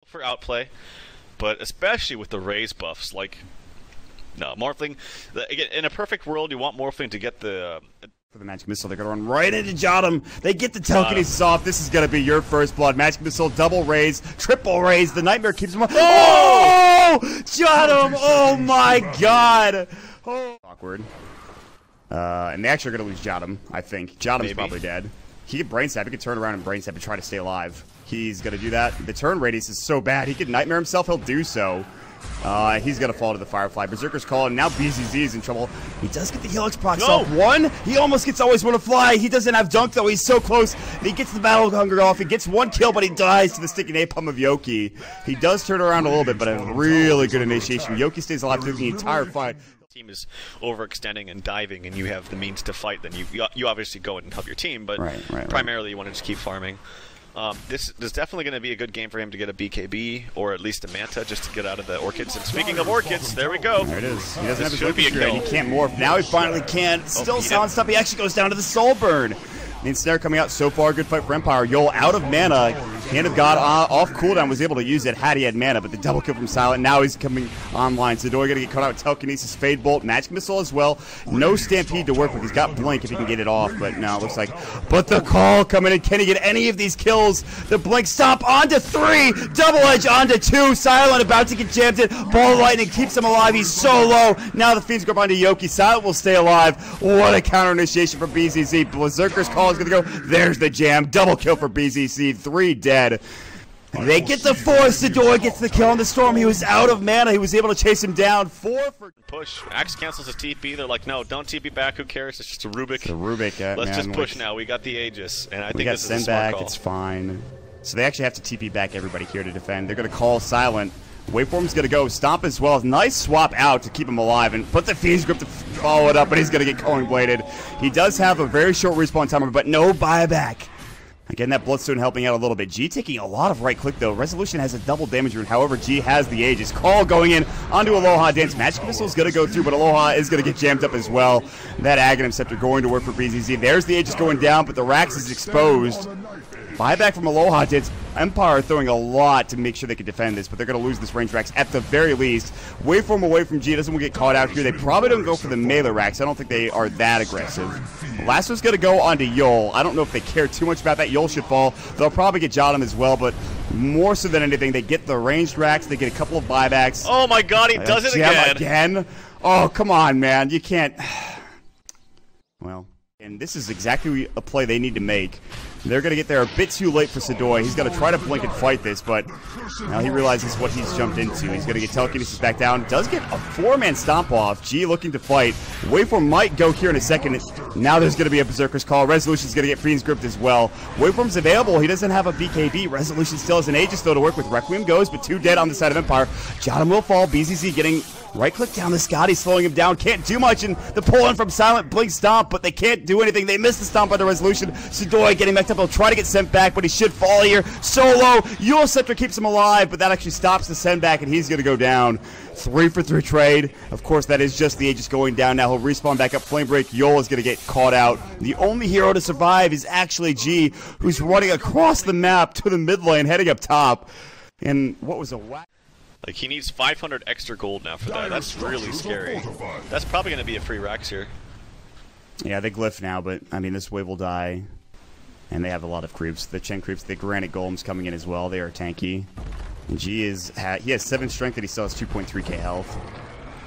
for outplay, but especially with the raise buffs, like, no, Morphling, again, in a perfect world, you want Morphling to get the... For the Magic Missile, they're going to run right into Jotum. They get the telekinesis off. This is going to be your first blood. Magic Missile, double raise, triple raise. The Nightmare keeps him on. Oh! Jotum! Oh my god! Oh. Awkward. And they actually are going to lose Jotum, I think. Jotum's probably dead. He could Brain Stab. He could turn around and Brain Stab and try to stay alive. He's going to do that. The turn radius is so bad. He could Nightmare himself. He'll do so. He's going to fall to the Firefly. Berserker's Call, and now BZZ is in trouble. He does get the Helix procs off. One, he almost gets Always Wanna Fly. He doesn't have Dunk, though. He's so close. He gets the Battle Hunger off. He gets one kill, but he dies to the Sticky Napalm of Yoki. He does turn around a little bit, but a really good initiation. Yoki stays alive through the entire fight. Team is overextending and diving, and you have the means to fight, then you obviously go and help your team, but primarily you want to just keep farming. This is definitely going to be a good game for him to get a BKB, or at least a Manta, just to get out of the Orchids. And speaking of Orchids, there we go. There it is. He doesn't have his Orchid Trade. He can't morph. Now he finally can. Still silenced up. He actually goes down to the Soul Burn. The Ensnare coming out so far. Good fight for Empire. Yol out of mana. Hand of God off cooldown. Was able to use it had he had mana, but the double kill from Silent. Now he's coming online. Sidori going to get caught out with Telekinesis, Fade Bolt, Magic Missile as well. No Stampede to work with. He's got Blink if he can get it off, but no, it looks like. But the call coming in. Can he get any of these kills? The Blink stop onto 3. Double Edge onto 2. Silent about to get jammed in. Ball of Lightning keeps him alive. He's so low. Now the Fiends go onto Yoki. Silent will stay alive. What a counter initiation from BZZ. Berserker's Call is going to go. There's the jam. Double kill for BZZ. 3 dead. They get the 4. Sidori gets the kill on the Storm. He was out of mana. He was able to chase him down. 4 for push. Axe cancels his TP. They're like, no, don't TP back. Who cares? It's just a Rubik. It's a Rubik. Let's just push now. We got the Aegis, and I think this is a smart call. It's fine. So they actually have to TP back everybody here to defend. They're going to call Silent. Waveform's going to go. Stomp as well. Nice swap out to keep him alive and put the Fiend's Grip to follow it up, but he's going to get Culling Bladed. He does have a very short respawn timer, but no buyback. Again, that Bloodstone helping out a little bit. G taking a lot of right click, though. Resolution has a double damage rune. However, G has the Aegis. Call going in onto Aloha Dance. Magic Missile is going to go through, but Aloha is going to get jammed up as well. That Aghanim Scepter going to work for BZZ. There's the Aegis going down, but the Rax is exposed. Buyback from Aloha Dance. Empire throwing a lot to make sure they can defend this, but they're going to lose this range Rax at the very least. Waveform away from G. Doesn't want to get caught out here. They probably don't go for the melee Rax. I don't think they are that aggressive. Last one's going to go onto Yol. I don't know if they care too much about that. Yol should fall. They'll probably get Jotum as well, but more so than anything, they get the ranged Rax. They get a couple of buybacks. Oh my god, he does it again. Oh, come on, man. You can't... Well, and this is exactly a play they need to make. They're going to get there a bit too late for Sidoi. He's going to try to blink and fight this, but now he realizes what he's jumped into. He's going to get Telekinesis back down. Does get a 4-man stomp off. G looking to fight. Waveform might go here in a second. Now there's going to be a Berserker's Call. Resolution's going to get Fiend's Grip as well. Waveform's available. He doesn't have a BKB. Resolution still has an Aegis, though, to work with. Requiem goes, but 2 dead on the side of Empire. Jotum will fall. BZZ getting right-click down the Scotty, slowing him down. Can't do much, and the pull-in from Silent Blink Stomp, but they can't do anything. They missed the Stomp under Resolution. Sidoi getting backed up. He'll try to get sent back, but he should fall here. Solo. Yule Scepter keeps him alive, but that actually stops the send back, and he's going to go down. 3 for 3 trade. Of course, that is just the Aegis going down. Now he'll respawn back up. Flame Break. Yule is going to get caught out. The only hero to survive is actually G, who's running across the map to the mid lane, heading up top. And what was a whack? Like, he needs 500 extra gold now for that. That's really scary. That's probably going to be a free Rax here. Yeah, they glyph now, but, I mean, this wave will die. And they have a lot of creeps. The Chen creeps, the Granite Golems coming in as well. They are tanky. And G is, he has 7 strength and he still has 2.3k health.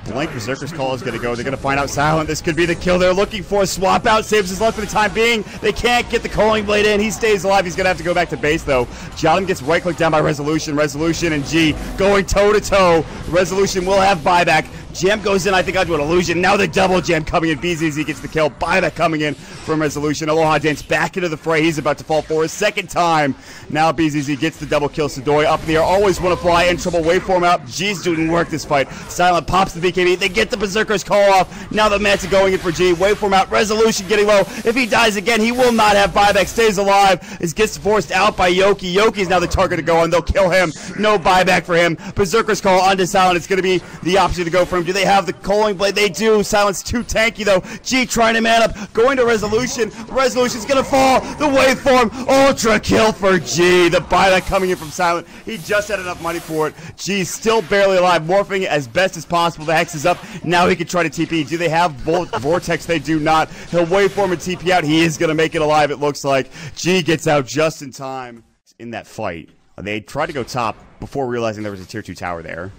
Blank Berserker's Call is going to go. They're going to find out Silent. This could be the kill they're looking for. Swap out saves his life for the time being. They can't get the Culling Blade in. He stays alive. He's going to have to go back to base, though. Jotum gets right-clicked down by Resolution. Resolution and G going toe-to-toe. Resolution will have buyback. Jam goes in, I think, onto an illusion. Now the double jam coming in. BZZ gets the kill. Buyback coming in from Resolution. Aloha Dance back into the fray. He's about to fall for a second time. Now BZZ gets the double kill. Sidoi up in the air. Always want to fly. In trouble. Waveform out. G's doing work this fight. Silent pops the BKB. They get the Berserker's Call off. Now the Manta going in for G. Waveform out. Resolution getting low. If he dies again, he will not have buyback. Stays alive. Gets forced out by Yoki. Yoki's now the target to go on. They'll kill him. No buyback for him. Berserker's Call onto Silent. It's going to be the opposite to go for him. room. Do they have the Culling Blade? They do. Silence too tanky, though. G trying to man up. Going to Resolution. Resolution's going to fall. The waveform. Ultra kill for G. The buyback coming in from Silent. He just had enough money for it. G still barely alive. Morphing as best as possible. The Hex is up. Now he can try to TP. Do they have Vortex? They do not. He'll waveform and TP out. He is going to make it alive, it looks like. G gets out just in time in that fight. They tried to go top before realizing there was a tier 2 tower there.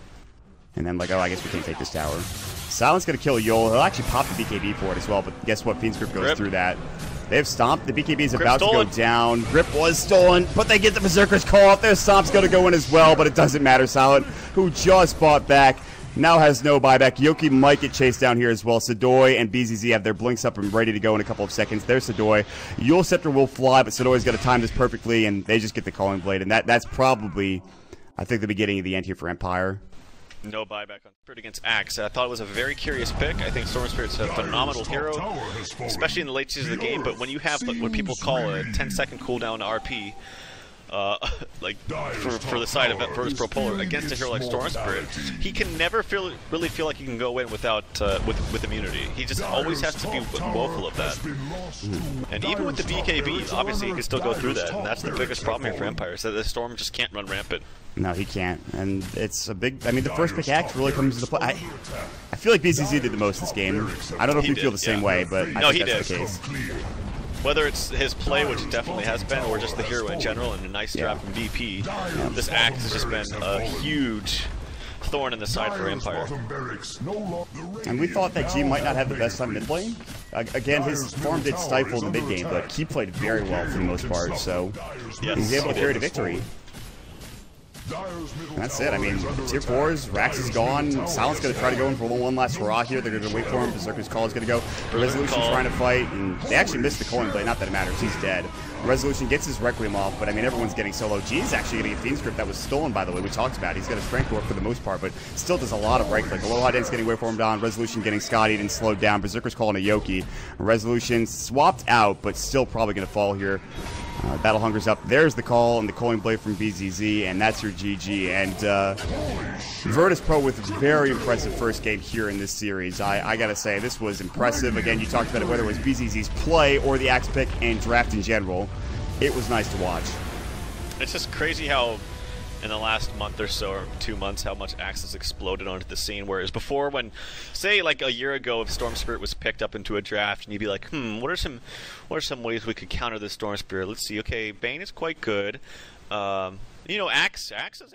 And then like, oh, I guess we can't take this tower. Silent's going to kill Yol. He'll actually pop the BKB for it as well, but guess what? Fiend's Grip goes through that. They have Stomp. The BKB is about to go down. Grip was stolen, but they get the Berserker's Call off. Their Stomp's going to go in as well, but it doesn't matter. Silent, who just bought back, now has no buyback. Yoki might get chased down here as well. Sadoy and BZZ have their blinks up and ready to go in a couple of seconds. There's Sadoy. Yule Scepter will fly, but Sadoy's got to time this perfectly, and they just get the Calling Blade. And that's probably, I think, the beginning of the end here for Empire. No buyback on Spirit against Axe. I thought it was a very curious pick. I think Storm Spirit's a phenomenal hero, especially in the late stages of the game, but when you have what people call a 10-second cooldown RP, like for the side of Virtus.Pro Polar against a hero like Storm Spirit, he can never really feel like he can go in without with immunity. He just always has to be woeful of that. And even with the BKB, obviously he can still go through that, and that's the biggest problem here for Empire, is that the Storm just can't run rampant. No, he can't, and it's a big. I mean, the first pick Axe really comes into play. I feel like BZZ did the most this game. I don't know if you feel the same way, but I think that's the case. Whether it's his play, which it definitely has been, or just the hero in general, and a nice draft from VP, this Axe has just been a huge thorn in the side for Empire. And we thought that G might not have the best time mid lane. Again, his form did stifle in the mid game, but he played very well for the most part, so he's able to carry to victory. And that's it. I mean, tier 4s, Rax is gone. Silent's going to try to go in for one last hurrah here. They're going to wait for him. Berserker's Call is going to go. Resolution's trying to fight, and they actually missed the Culling Blade. Not that it matters. He's dead. Resolution gets his Requiem off, but I mean, everyone's getting solo. G's actually getting a Fiend's Grip that was stolen, by the way. We talked about it. He's got a Strength Dwarf for the most part, but still does a lot of right click. Aloha Dance getting waveformed on. Resolution getting Scottied and slowed down. Berserker's Call on a Yoki. Resolution swapped out, but still probably going to fall here. Battle Hunger's up. There's the call and the Culling Blade from BZZ, and that's your GG. And Virtus.Pro with a very impressive first game here in this series. I gotta say, this was impressive. Again, you talked about it, whether it was BZZ's play or the Axe pick and draft in general. It was nice to watch. It's just crazy how in the last month or so, or 2 months, how much Axe has exploded onto the scene. Whereas before, when, say, like a year ago, if Storm Spirit was picked up into a draft, and you'd be like, what are some ways we could counter this Storm Spirit? Let's see. Okay, Bane is quite good. You know, Axe is